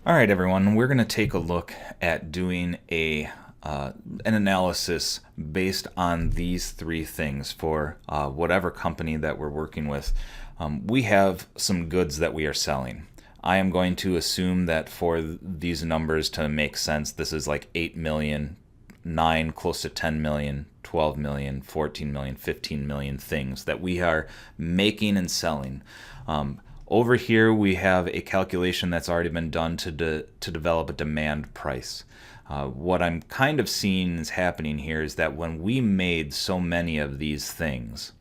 All right, everyone, we're going to take a look at doing an analysis based on these three things for whatever company that we're working with. We have some goods that we are selling. I am going to assume that for these numbers to make sense, this is like 8 million, 9, close to 10 million, 12 million, 14 million, 15 million things that we are making and selling. Over here, we have a calculation that's already been done to develop a demand price. What I'm kind of seeing is happening here is that when we made so many of these things,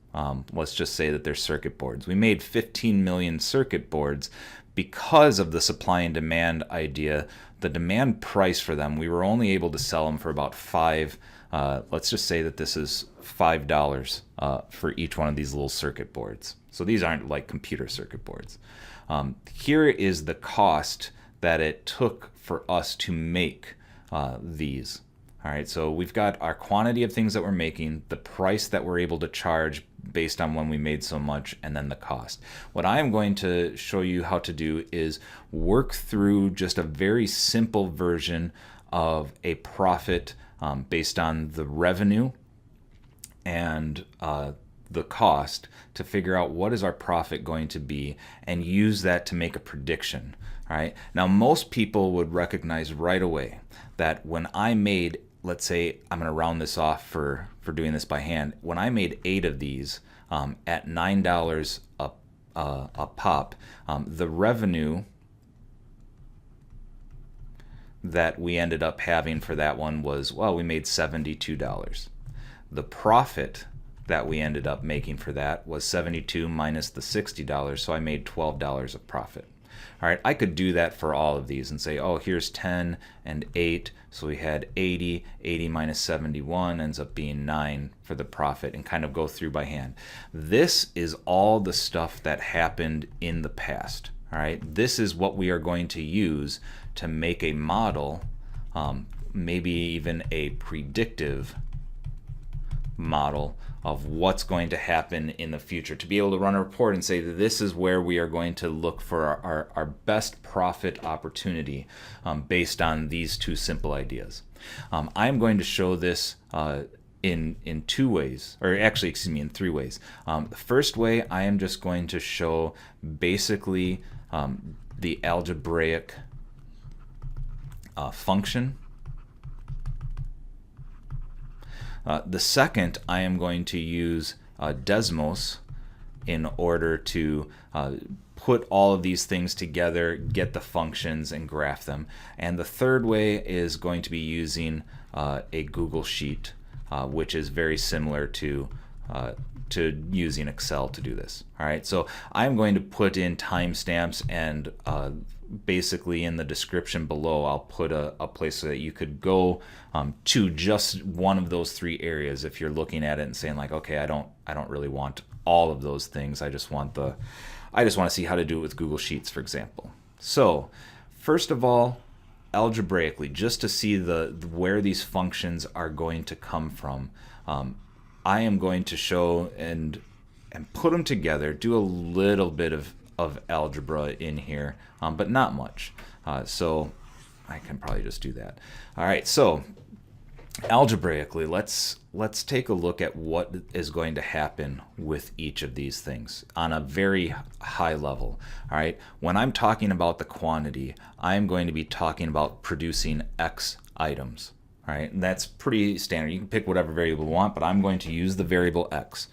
let's just say that they're circuit boards. We made 15 million circuit boards because of the supply and demand idea. The demand price for them, we were only able to sell them for about let's just say that this is $5 for each one of these little circuit boards. So these aren't like computer circuit boards. Here is the cost that it took for us to make these. All right, so we've got our quantity of things that we're making, the price that we're able to charge based on when we made so much, and then the cost. What I am going to show you how to do is work through just a very simple version of a profit based on the revenue and the cost to figure out what is our profit going to be and use that to make a prediction. All right. Now, most people would recognize right away that when I made, let's say, I'm going to round this off for doing this by hand. When I made 8 of these at $9 a pop, the revenue that we ended up having for that one was, well, we made $72. The profit that we ended up making for that was 72 minus the $60, so I made $12 of profit. All right, I could do that for all of these and say, oh, here's 10 and 8, so we had 80, 80 minus 71 ends up being 9 for the profit, and kind of go through by hand. This is all the stuff that happened in the past. All right, this is what we are going to use to make a model, maybe even a predictive model of what's going to happen in the future, to be able to run a report and say that this is where we are going to look for our best profit opportunity based on these two simple ideas. I'm going to show this in 2 ways, or actually, excuse me, in 3 ways. The first way, I am just going to show basically the algebraic function. The second, I am going to use Desmos in order to put all of these things together, get the functions, and graph them. And the third way is going to be using a Google Sheet, which is very similar to using Excel to do this. All right, so I'm going to put in timestamps, and basically in the description below I'll put a place so that you could go to just one of those 3 areas if you're looking at it and saying like, okay, I don't really want all of those things. I just want to see how to do it with Google Sheets, for example. So first of all, algebraically, just to see where these functions are going to come from, I am going to show and put them together, do a little bit of algebra in here, but not much. So I can probably just do that. All right, so algebraically, let's take a look at what is going to happen with each of these things on a very high level. All right, when I'm talking about the quantity, I'm going to be talking about producing X items. All right, and that's pretty standard. You can pick whatever variable you want, but I'm going to use the variable X.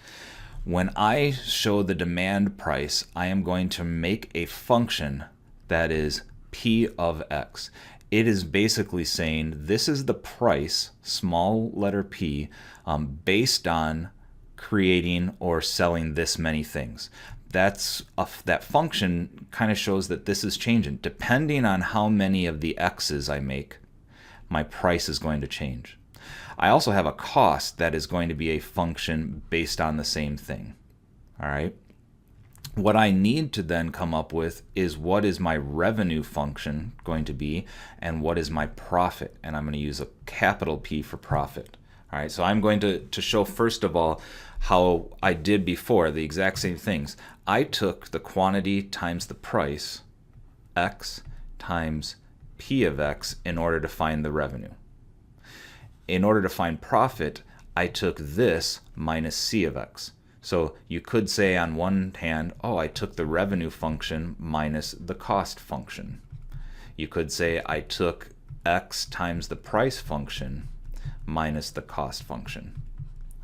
When I show the demand price, I am going to make a function that is P of X. It is basically saying this is the price, small letter p, based on creating or selling this many things. That function kind of shows that this is changing. Depending on how many of the X's I make, my price is going to change. I also have a cost that is going to be a function based on the same thing. All right. What I need to then come up with is what is my revenue function going to be and what is my profit. And I'm going to use a capital P for profit. All right. So I'm going to show first of all how I did before, the exact same things. I took the quantity times the price, X times P of X in order to find the revenue. In order to find profit, I took this minus C of X. So you could say on one hand, oh, I took the revenue function minus the cost function. You could say I took X times the price function minus the cost function.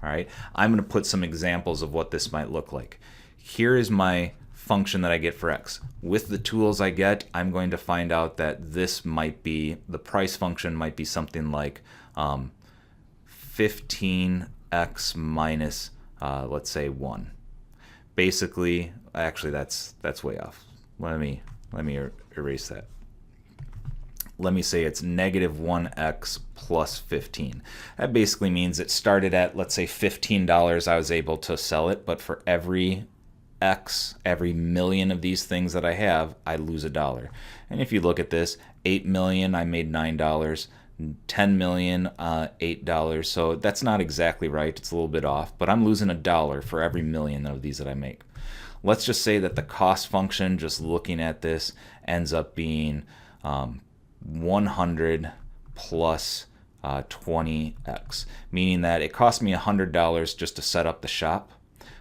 All right, I'm going to put some examples of what this might look like. Here is my function that I get for X. With the tools I get, I'm going to find out that this might be, the price function might be something like 15x minus, let's say 1. Basically, actually that's way off. Let me erase that. Let me say it's negative 1x plus 15. That basically means it started at, let's say, $15. I was able to sell it, but for every X, every million of these things that I have, I lose $1. And if you look at this, 8 million, I made $9. 10 million, $8. So that's not exactly right. It's a little bit off, but I'm losing $1 for every million of these that I make. Let's just say that the cost function, just looking at this, ends up being 100 plus 20x, meaning that it cost me $100 just to set up the shop,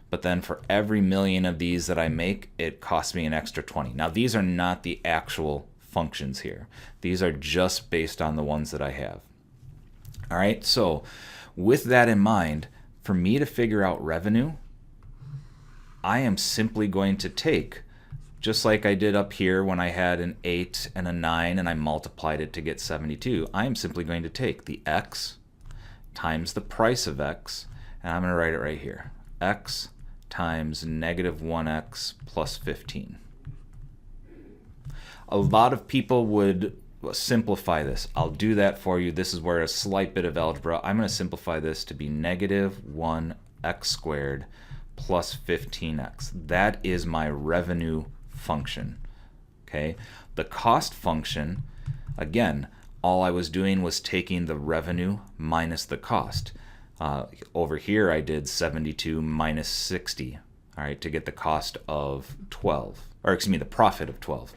but then for every million of these that I make, it costs me an extra 20. Now these are not the actual functions here. These are just based on the ones that I have. All right, so with that in mind, for me to figure out revenue, I am simply going to take, just like I did up here when I had an 8 and a 9 and I multiplied it to get 72, I am simply going to take the X times the price of X, and I'm going to write it right here. X times negative 1x plus 15. A lot of people would simplify this. I'll do that for you. This is where a slight bit of algebra. I'm going to simplify this to be negative 1x squared plus 15x. That is my revenue function. Okay. The cost function, again, all I was doing was taking the revenue minus the cost. Over here I did 72 minus 60, all right, to get the cost of 12, or excuse me, the profit of 12.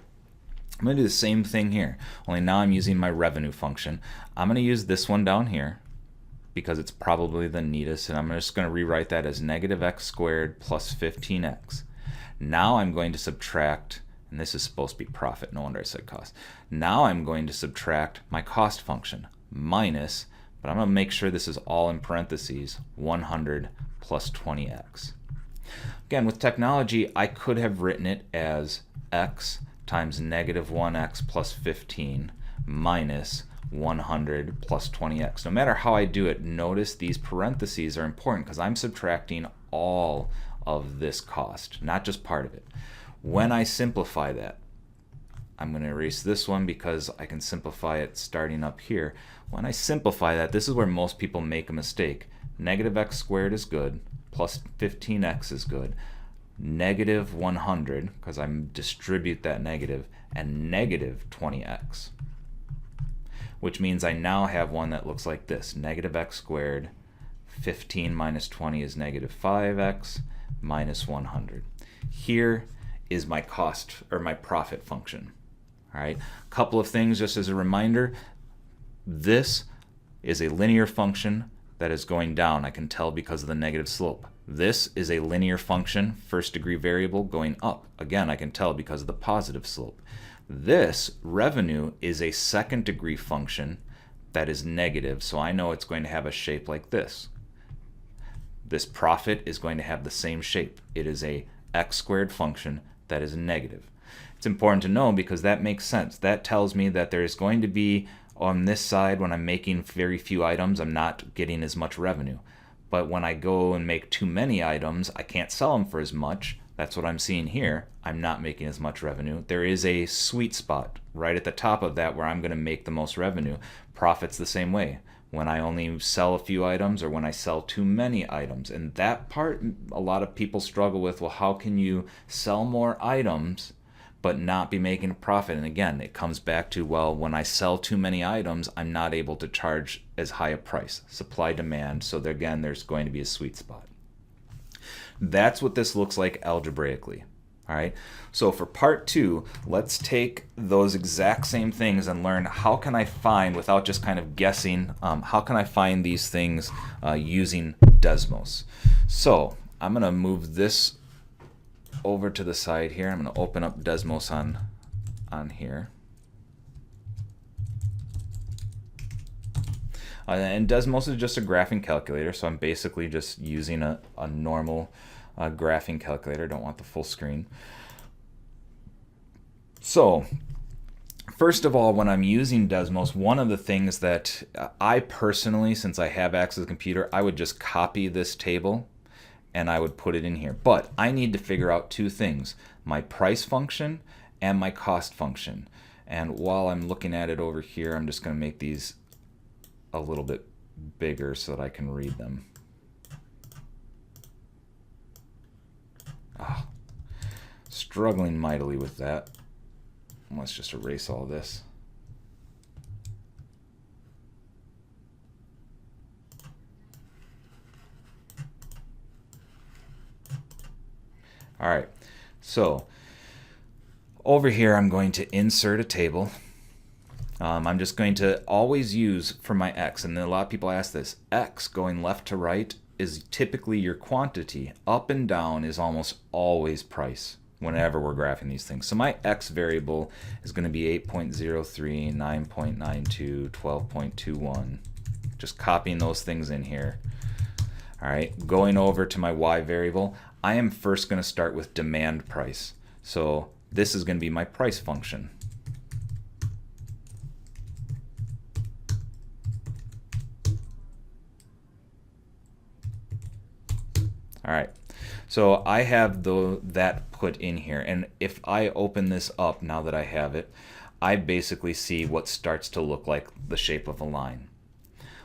I'm going to do the same thing here, only now I'm using my revenue function. I'm going to use this one down here because it's probably the neatest, and I'm just going to rewrite that as negative x squared plus 15x. Now I'm going to subtract, and this is supposed to be profit, no wonder I said cost. Now I'm going to subtract my cost function, minus, but I'm going to make sure this is all in parentheses, 100 plus 20x. Again, with technology, I could have written it as x times negative 1x plus 15 minus 100 plus 20x. No matter how I do it, notice these parentheses are important because I'm subtracting all of this cost, not just part of it. When I simplify that, I'm going to erase this one because I can simplify it starting up here. When I simplify that, this is where most people make a mistake. Negative x squared is good, plus 15x is good, negative 100, because I distribute that negative, and negative 20x. Which means I now have one that looks like this. Negative x squared, 15 minus 20 is negative 5x, minus 100. Here is my cost, or my profit function. All right, a couple of things just as a reminder. This is a linear function that is going down. I can tell because of the negative slope. This is a linear function, first degree variable, going up. Again, I can tell because of the positive slope. This revenue is a second degree function that is negative, so I know it's going to have a shape like this. This profit is going to have the same shape. It is a x squared function that is negative. It's important to know because that makes sense. That tells me that there is going to be, on this side, when I'm making very few items, I'm not getting as much revenue. But when I go and make too many items, I can't sell them for as much. That's what I'm seeing here. I'm not making as much revenue. There is a sweet spot right at the top of that where I'm going to make the most revenue. Profit's the same way. When I only sell a few items or when I sell too many items. And that part, a lot of people struggle with, well, how can you sell more items but not be making a profit? And again, it comes back to, well, when I sell too many items, I'm not able to charge as high a price. Supply demand. So there, again, there's going to be a sweet spot. That's what this looks like algebraically. All right, so for part 2, let's take those exact same things and learn how can I find, without just kind of guessing, how can I find these things using Desmos. So I'm going to move this over to the side here. I'm going to open up Desmos on here. And Desmos is just a graphing calculator, so I'm basically just using a normal graphing calculator. Don't want the full screen. So first of all, when I'm using Desmos, one of the things that I personally, since I have access to the computer, I would just copy this table and I would put it in here. But I need to figure out 2 things, my price function and my cost function. And while I'm looking at it over here, I'm just going to make these a little bit bigger so that I can read them. Struggling mightily with that. Let's just erase all this. All right, so over here I'm going to insert a table. I'm just going to always use for my X, and a lot of people ask this, X going left to right is typically your quantity. Up and down is almost always price whenever we're graphing these things. So my X variable is going to be 8.03, 9.92, 12.21. Just copying those things in here. All right, going over to my Y variable, I am first going to start with demand price. So this is going to be my price function. All right, so I have that put in here, and if I open this up now that I have it, I basically see what starts to look like the shape of a line.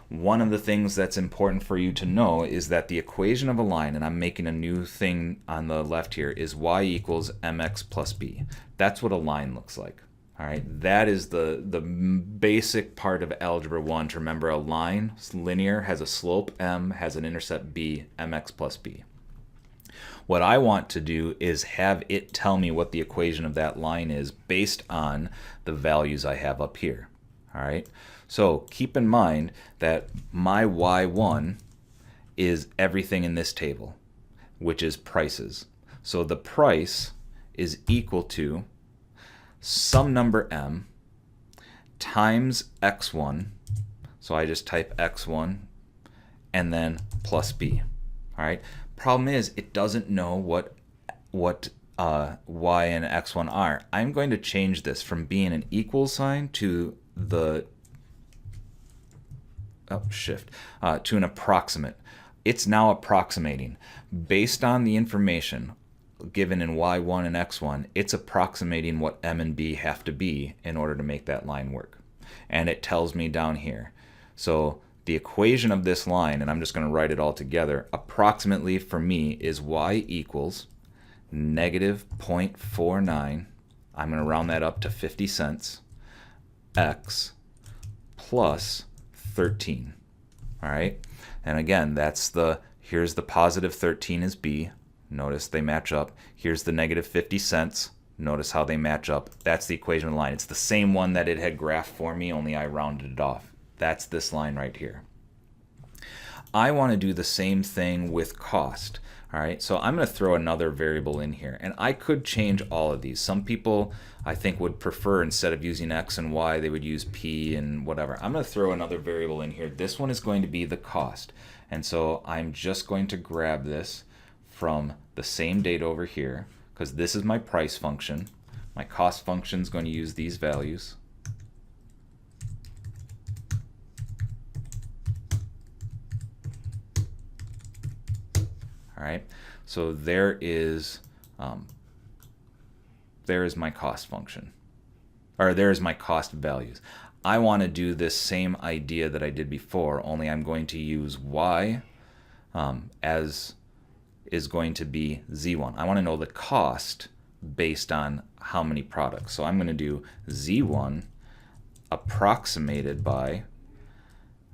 One of the things that's important for you to know is that the equation of a line, and I'm making a new thing on the left here, is y equals mx plus b. That's what a line looks like. All right, that is the basic part of Algebra 1 to remember. A line, linear, has a slope m, has an intercept b, mx plus b. What I want to do is have it tell me what the equation of that line is based on the values I have up here. All right, so keep in mind that my y1 is everything in this table, which is prices. So the price is equal to some number m times x1. So I just type x1 and then plus b. All right. Problem is, it doesn't know what y and x1 are. I'm going to change this from being an equal sign to the to an approximate. It's now approximating based on the information given in y1 and x1. It's approximating what m and b have to be in order to make that line work, and it tells me down here. So the equation of this line, and I'm just going to write it all together, approximately for me is y equals negative 0.49, I'm going to round that up to 50 cents, x plus 13. All right, and again, here's the positive 13 is b. Notice they match up. Here's the negative 50 cents. Notice how they match up. That's the equation of the line. It's the same one that it had graphed for me, only I rounded it off. That's this line right here. I want to do the same thing with cost. All right, so I'm going to throw another variable in here, and I could change all of these. Some people, I think, would prefer, instead of using x and y, they would use p and whatever. I'm going to throw another variable in here. This one is going to be the cost, and so I'm just going to grab this from the same data over here, because this is my price function. My cost function is going to use these values. All right, so there is my cost function, or there's my cost values. I want to do this same idea that I did before, only I'm going to use y as is going to be z1. I want to know the cost based on how many products. So I'm going to do z1 approximated by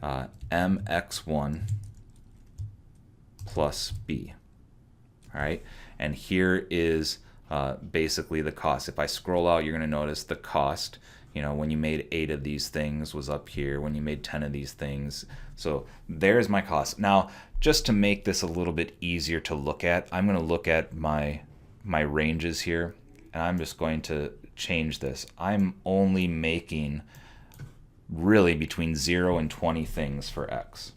mx1 plus b. All right, and here is basically the cost. If I scroll out, you're going to notice the cost. When you made 8 of these things was up here, when you made 10 of these things. So there's my cost. Now, just to make this a little bit easier to look at, I'm going to look at my ranges here, and I'm just going to change this. I'm only making really between 0 and 20 things for X.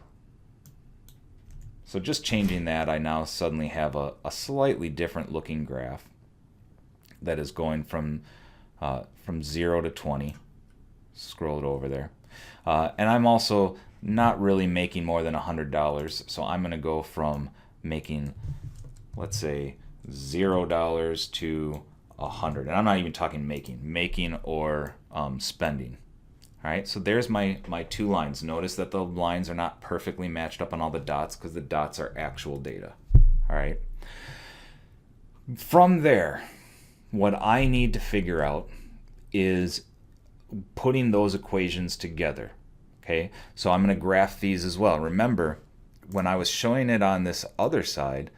So just changing that, I now suddenly have a slightly different looking graph that is going from 0 to 20. Scroll it over there. And I'm also not really making more than $100. So I'm going to go from making, let's say, $0 to 100. And I'm not even talking making or spending. All right, so there's my 2 lines. Notice that the lines are not perfectly matched up on all the dots because the dots are actual data. All right. From there, what I need to figure out is putting those equations together. Okay, so I'm going to graph these as well. Remember, when I was showing it on this other side,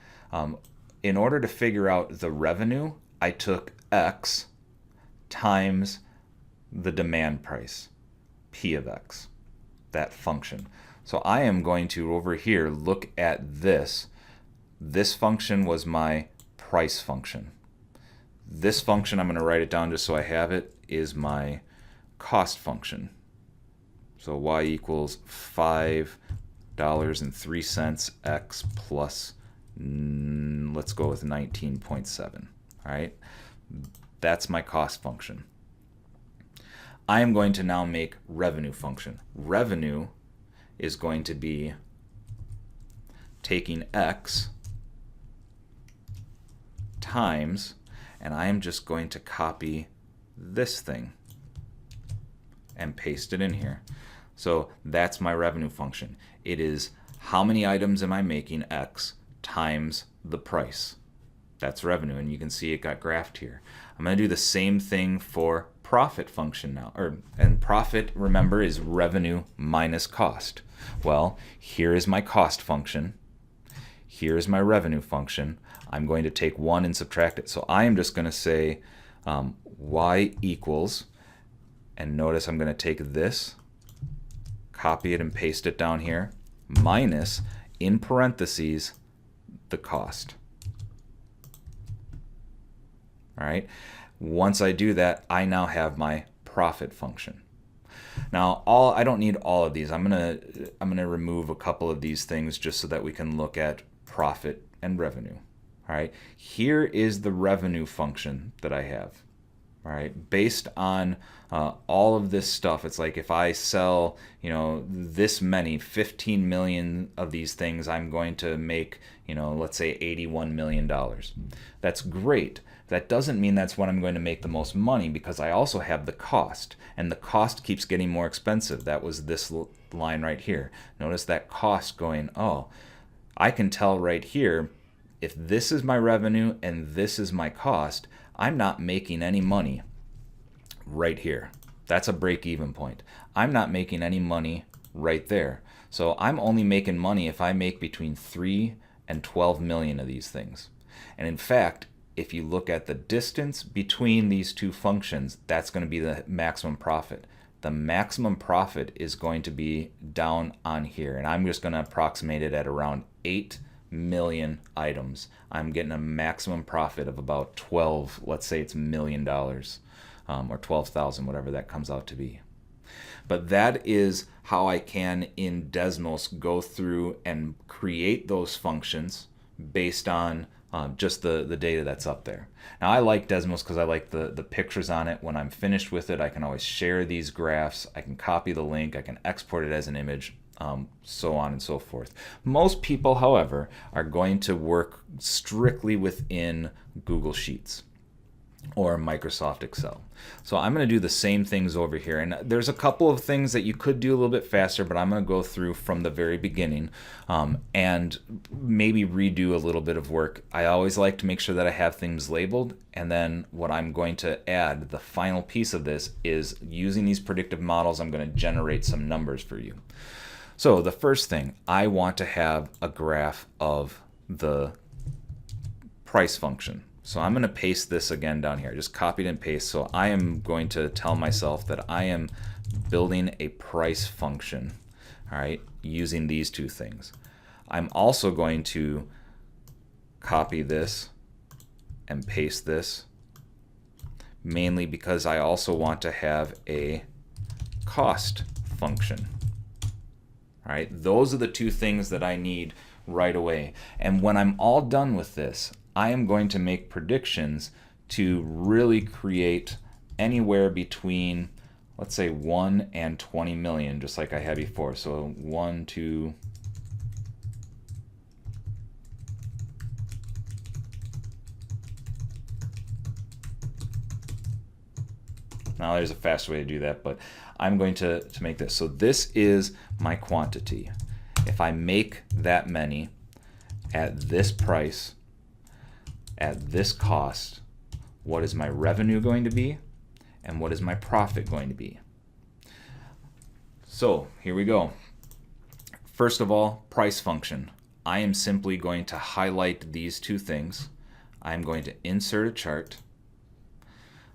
in order to figure out the revenue, I took X times the demand price, P of X, that function. So I am going to, over here, look at this. This function was my price function. This function, I'm going to write it down just so I have it, is my cost function. So y equals $5.03 X plus, let's go with 19.7. All right, that's my cost function. I am going to now make revenue function. Revenue is going to be taking X times, and I am just going to copy this thing and paste it in here. So that's my revenue function. It is how many items am I making, X, times the price. That's revenue, and you can see it got graphed here. I'm going to do the same thing for profit function now. And profit, remember, is revenue minus cost. Well, here is my cost function. Here is my revenue function. I'm going to take 1 and subtract it. So I am just going to say y equals, and notice I'm going to take this, copy it and paste it down here, minus, in parentheses, the cost. All right. Once I do that, I now have my profit function. Now, I don't need all of these. I'm gonna remove a couple of these things just so that we can look at profit and revenue. All right. Here is the revenue function that I have. All right. Based on all of this stuff, it's like if I sell, this many, 15 million of these things, I'm going to make, let's say $81 million. That's great. That doesn't mean that's when I'm going to make the most money, because I also have the cost, and the cost keeps getting more expensive. That was this line right here. Notice that cost going, oh, I can tell right here, if this is my revenue and this is my cost, I'm not making any money right here. That's a break-even point. I'm not making any money right there. So I'm only making money if I make between 3 and 12 million of these things. And in fact, if you look at the distance between these two functions, that's going to be the maximum profit. The maximum profit is going to be down on here, and I'm just going to approximate it at around 8 million items. I'm getting a maximum profit of about 12, let's say it's $1 million, or 12,000, whatever that comes out to be. But that is how I can, in Desmos, go through and create those functions based on just the data that's up there. Now, I like Desmos because I like the pictures on it. When I'm finished with it, I can always share these graphs. I can copy the link. I can export it as an image, so on and so forth. Most people, however, are going to work strictly within Google Sheets or Microsoft Excel. So I'm going to do the same things over here. And there's a couple of things that you could do a little bit faster, but I'm going to go through from the very beginning and maybe redo a little bit of work. I always like to make sure that I have things labeled. And then what I'm going to add, the final piece of this, is using these predictive models, I'm going to generate some numbers for you. So the first thing, I want to have a graph of the price function. So I'm going to paste this again down here. Just copied and paste. So I am going to tell myself that I am building a price function, all right, using these two things. I'm also going to copy this and paste this, mainly because I also want to have a cost function. All right, those are the two things that I need right away. And when I'm all done with this, I am going to make predictions to really create anywhere between, let's say, 1 and 20 million, just like I had before. So 1, 2, now there's a faster way to do that, but I'm going to make this. So this is my quantity. If I make that many at this price, at this cost, what is my revenue going to be? And what is my profit going to be? So here we go. First of all, price function. I am simply going to highlight these two things. I'm going to insert a chart.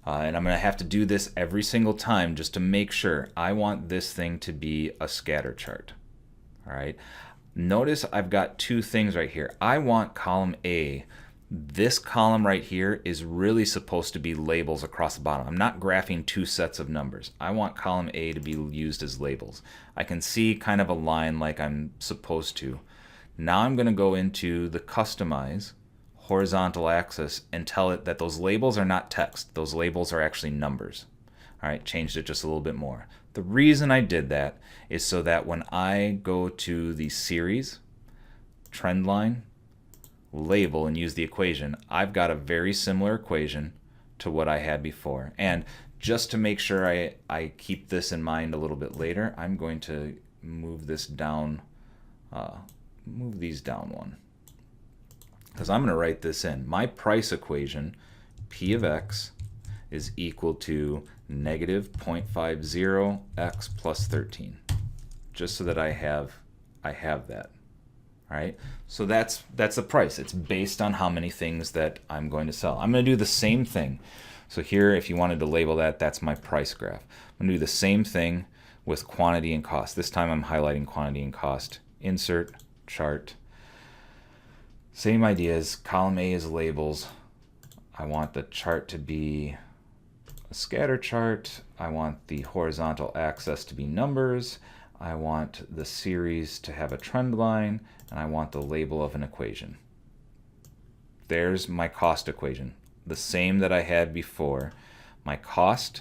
And I'm going to have to do this every single time just to make sure. I want this thing to be a scatter chart. All right. Notice I've got two things right here. I want column A. This column right here is really supposed to be labels across the bottom. I'm not graphing two sets of numbers. I want column A to be used as labels. I can see kind of a line like I'm supposed to. Now I'm going to go into the customize horizontal axis and tell it that those labels are not text. Those labels are actually numbers. All right, changed it just a little bit more. The reason I did that is so that when I go to the series, trendline, label, and use the equation, I've got a very similar equation to what I had before. And just to make sure I keep this in mind a little bit later, I'm going to move this down, move these down one. Because I'm going to write this in. My price equation, P of X, is equal to negative 0.50 X plus 13. Just so that I have that. All right, so that's the price. It's based on how many things that I'm going to sell. I'm going to do the same thing. So here, if you wanted to label that, that's my price graph. I'm going to do the same thing with quantity and cost. This time I'm highlighting quantity and cost. Insert, chart. Same ideas. Column A is labels. I want the chart to be a scatter chart. I want the horizontal axis to be numbers. I want the series to have a trend line, and I want the label of an equation. There's my cost equation, the same that I had before. My cost,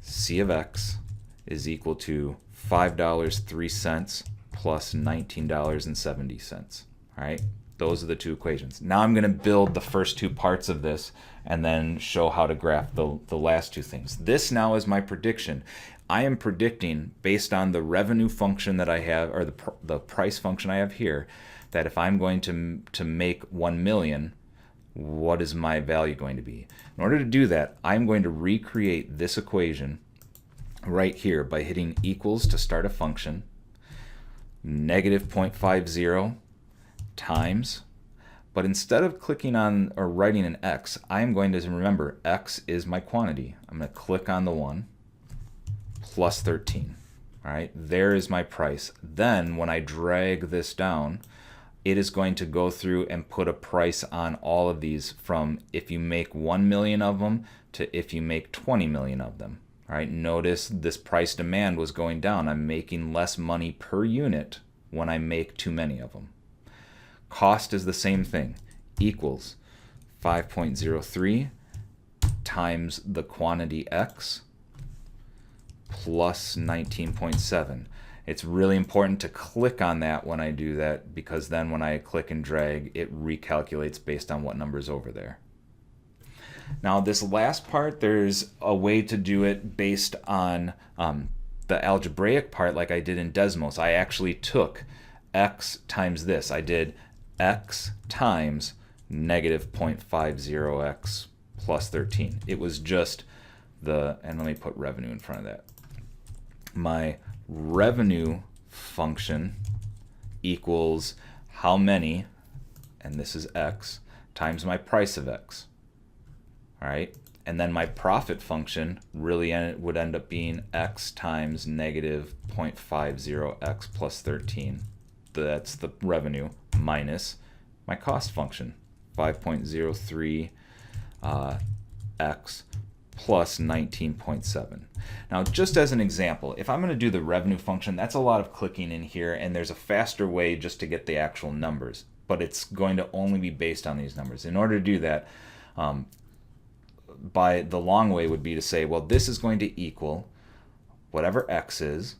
C of X, is equal to $5.03 plus $19.70. All right, those are the two equations. Now I'm going to build the first two parts of this and then show how to graph the last two things. This now is my prediction. I am predicting based on the revenue function that I have, or the price function I have here, that if I'm going to make 1 million, what is my value going to be? In order to do that, I'm going to recreate this equation right here by hitting equals to start a function, negative 0.50 times, but instead of clicking on or writing an X, I'm going to remember X is my quantity. I'm going to click on the 1. Plus 13. All right, there is my price. Then when I drag this down, it is going to go through and put a price on all of these, from if you make 1 million of them to if you make 20 million of them. All right, notice this price demand was going down. I'm making less money per unit when I make too many of them. Cost is the same thing, equals 5.03 times the quantity X plus 19.7. It's really important to click on that when I do that, because then when I click and drag, it recalculates based on what number's over there. Now this last part, there's a way to do it based on the algebraic part like I did in Desmos. I actually took X times this. I did X times negative 0.50X plus 13. It was just and let me put revenue in front of that. My revenue function equals how many, and this is X, times my price of X. all right? And then my profit function really would end up being x times negative 0.50x plus 13. That's the revenue minus my cost function, 5.03 x plus 19.7. Now, just as an example, if I'm going to do the revenue function, that's a lot of clicking in here, and there's a faster way just to get the actual numbers, but it's going to only be based on these numbers. In order to do that, by the long way would be to say, well, this is going to equal whatever x is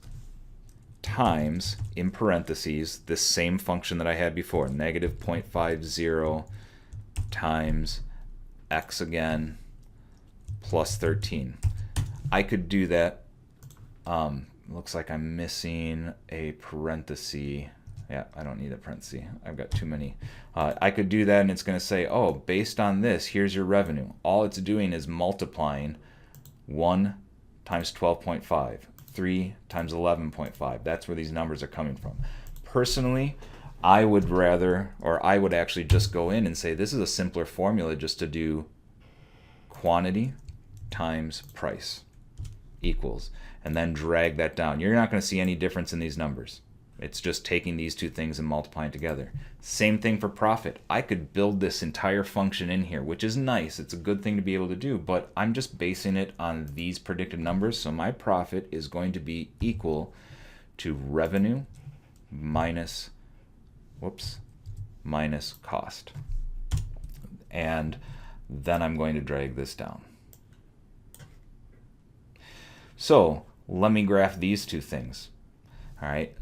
times, in parentheses, this same function that I had before, negative 0.50 times x again plus 13. I could do that. Looks like I'm missing a parenthesis. Yeah, I don't need a parenthesis. I've got too many. I could do that, and it's going to say, oh, based on this, here's your revenue. All it's doing is multiplying 1 times 12.5, 3 times 11.5. That's where these numbers are coming from. Personally, I would rather, or I would actually just go in and say, this is a simpler formula just to do quantity times price equals, and then drag that down. You're not going to see any difference in these numbers. It's just taking these two things and multiplying together. Same thing for profit. I could build this entire function in here, which is nice. It's a good thing to be able to do, but I'm just basing it on these predicted numbers. So my profit is going to be equal to revenue minus, minus cost. And then I'm going to drag this down. So let me graph these two things. All right,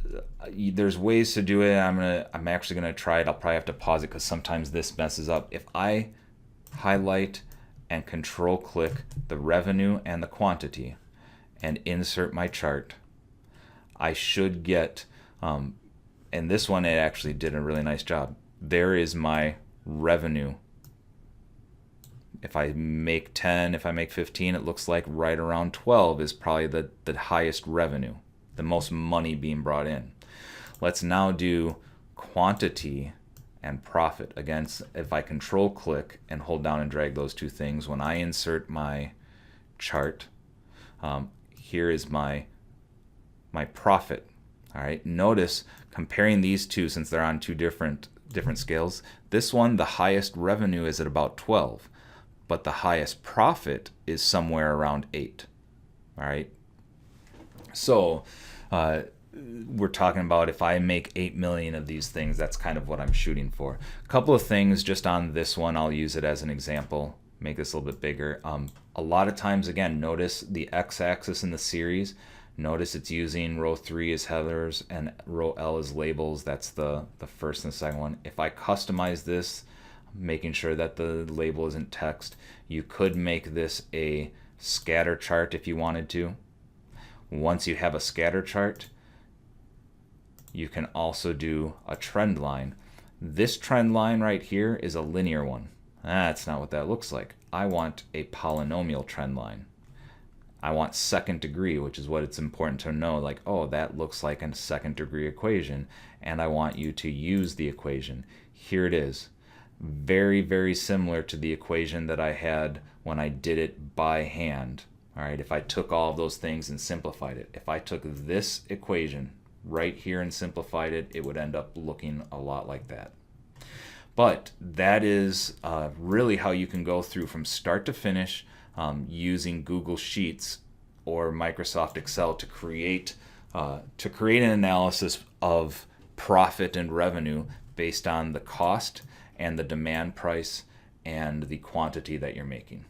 there's ways to do it. I'm actually gonna try it. I'll probably have to pause it because sometimes this messes up. If I highlight and control click the revenue and the quantity and insert my chart, I should get, and this one, it actually did a really nice job. There is my revenue. If I make 10, if I make 15, it looks like right around 12 is probably the highest revenue, the most money being brought in. Let's now do quantity and profit. Again, if I control click and hold down and drag those two things, when I insert my chart, here is my profit. All right, notice comparing these two, since they're on two different scales, this one, the highest revenue is at about 12, but the highest profit is somewhere around 8. All right, so we're talking about if I make 8 million of these things, that's kind of what I'm shooting for. A couple of things just on this one, I'll use it as an example, make this a little bit bigger. A lot of times, again, notice the x-axis in the series. Notice it's using row 3 as headers and row L as labels. That's the first and the second one. If I customize this, making sure that the label isn't text, you could make this a scatter chart if you wanted to. Once you have a scatter chart, you can also do a trend line. This trend line right here is a linear one. That's not what that looks like. I want a polynomial trend line. I want second degree, which is what it's important to know, like, oh, that looks like a second degree equation, and I want you to use the equation. Here it is. Very, very similar to the equation that I had when I did it by hand. All right, if I took all of those things and simplified it, if I took this equation right here and simplified it, it would end up looking a lot like that. But that is really how you can go through from start to finish using Google Sheets or Microsoft Excel to create an analysis of profit and revenue based on the cost and the demand price and the quantity that you're making.